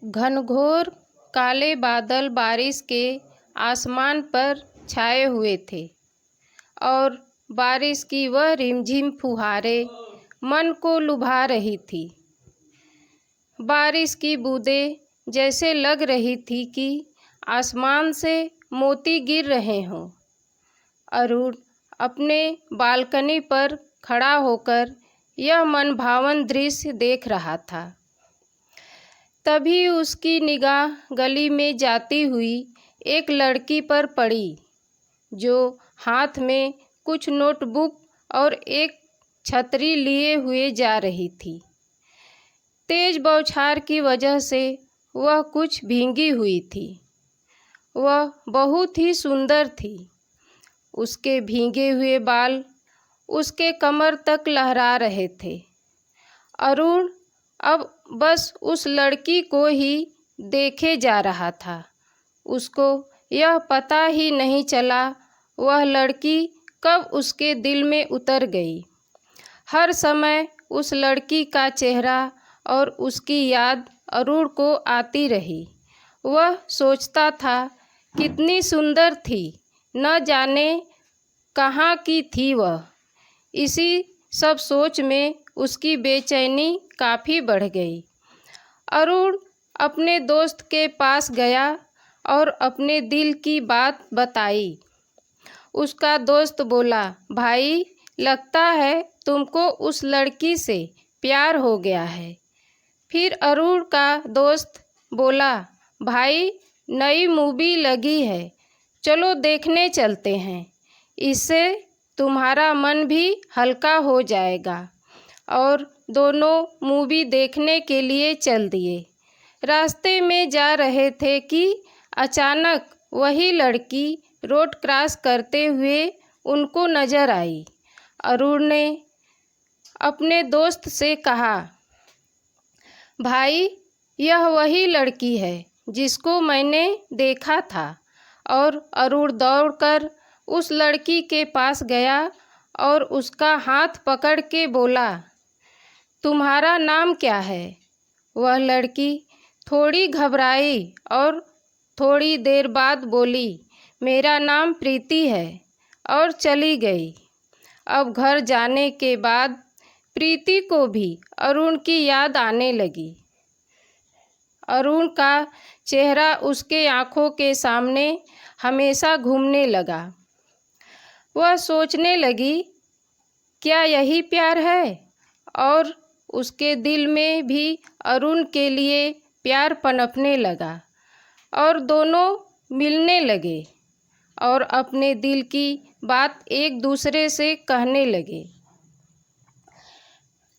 घनघोर काले बादल बारिश के आसमान पर छाए हुए थे और बारिश की वह रिमझिम फुहारें मन को लुभा रही थी। बारिश की बूंदें जैसे लग रही थी कि आसमान से मोती गिर रहे हों। अरुण अपने बालकनी पर खड़ा होकर यह मनभावन दृश्य देख रहा था। तभी उसकी निगाह गली में जाती हुई एक लड़की पर पड़ी, जो हाथ में कुछ नोटबुक और एक छतरी लिए हुए जा रही थी। तेज बौछार की वजह से वह कुछ भींगी हुई थी। वह बहुत ही सुंदर थी। उसके भीगे हुए बाल उसके कमर तक लहरा रहे थे। अरुण अब बस उस लड़की को ही देखे जा रहा था। उसको यह पता ही नहीं चला वह लड़की कब उसके दिल में उतर गई। हर समय उस लड़की का चेहरा और उसकी याद अरुण को आती रही। वह सोचता था, कितनी सुंदर थी, न जाने कहाँ की थी वह। इसी सब सोच में उसकी बेचैनी काफ़ी बढ़ गई। अरुण अपने दोस्त के पास गया और अपने दिल की बात बताई। उसका दोस्त बोला, भाई, लगता है तुमको उस लड़की से प्यार हो गया है। फिर अरुण का दोस्त बोला, भाई, नई मूवी लगी है, चलो देखने चलते हैं। इससे तुम्हारा मन भी हल्का हो जाएगा। और दोनों मूवी देखने के लिए चल दिए। रास्ते में जा रहे थे कि अचानक वही लड़की रोड क्रॉस करते हुए उनको नज़र आई। अरुण ने अपने दोस्त से कहा, भाई, यह वही लड़की है जिसको मैंने देखा था। और अरुण दौड़कर उस लड़की के पास गया और उसका हाथ पकड़ के बोला, तुम्हारा नाम क्या है? वह लड़की थोड़ी घबराई और थोड़ी देर बाद बोली, मेरा नाम प्रीति है, और चली गई। अब घर जाने के बाद प्रीति को भी अरुण की याद आने लगी। अरुण का चेहरा उसके आँखों के सामने हमेशा घूमने लगा। वह सोचने लगी, क्या यही प्यार है? और उसके दिल में भी अरुण के लिए प्यार पनपने लगा और दोनों मिलने लगे और अपने दिल की बात एक दूसरे से कहने लगे।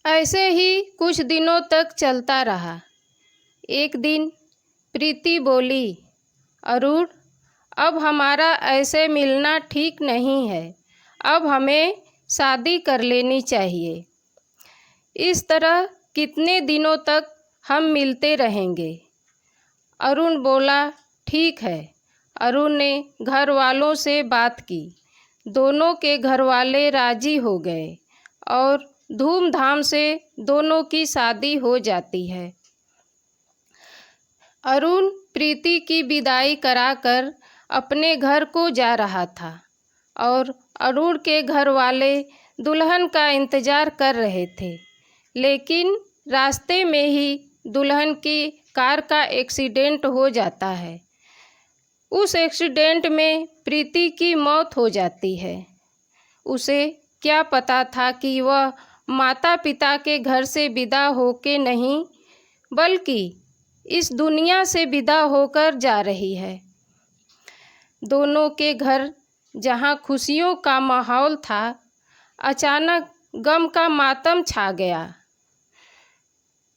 ऐसे ही कुछ दिनों तक चलता रहा। एक दिन प्रीति बोली, अरुण, अब हमारा ऐसे मिलना ठीक नहीं है। अब हमें शादी कर लेनी चाहिए। इस तरह कितने दिनों तक हम मिलते रहेंगे? अरुण बोला, ठीक है। अरुण ने घर वालों से बात की। दोनों के घर वाले राजी हो गए और धूमधाम से दोनों की शादी हो जाती है। अरुण प्रीति की विदाई कराकर अपने घर को जा रहा था और अरुण के घर वाले दुल्हन का इंतज़ार कर रहे थे। लेकिन रास्ते में ही दुल्हन की कार का एक्सीडेंट हो जाता है। उस एक्सीडेंट में प्रीति की मौत हो जाती है। उसे क्या पता था कि वह माता पिता के घर से विदा होके नहीं, बल्कि इस दुनिया से विदा होकर जा रही है। दोनों के घर जहाँ खुशियों का माहौल था, अचानक गम का मातम छा गया।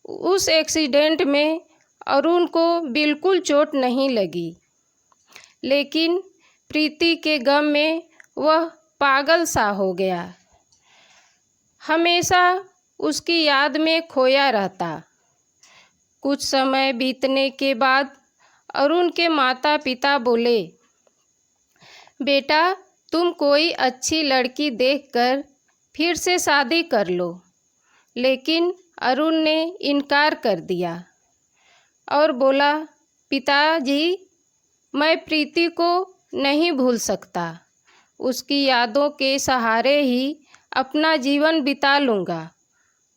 उस एक्सीडेंट में अरुण को बिल्कुल चोट नहीं लगी, लेकिन प्रीति के गम में वह पागल सा हो गया। हमेशा उसकी याद में खोया रहता। कुछ समय बीतने के बाद अरुण के माता पिता बोले, बेटा, तुम कोई अच्छी लड़की देखकर फिर से शादी कर लो। लेकिन अरुण ने इनकार कर दिया। और बोला, पिताजी, मैं प्रीति को नहीं भूल सकता। उसकी यादों के सहारे ही अपना जीवन बिता लूँगा।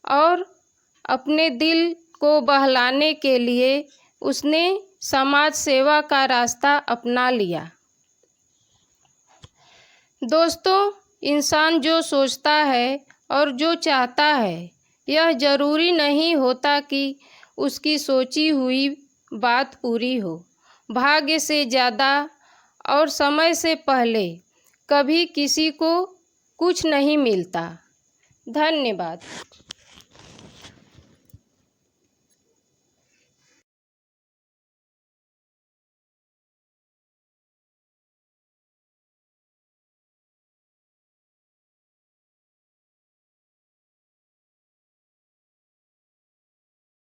और अपने दिल को बहलाने के लिए उसने समाज सेवा का रास्ता अपना लिया। दोस्तों, इंसान जो सोचता है और जो चाहता है, यह ज़रूरी नहीं होता कि उसकी सोची हुई बात पूरी हो। भाग्य से ज़्यादा और समय से पहले कभी किसी को कुछ नहीं मिलता। धन्यवाद।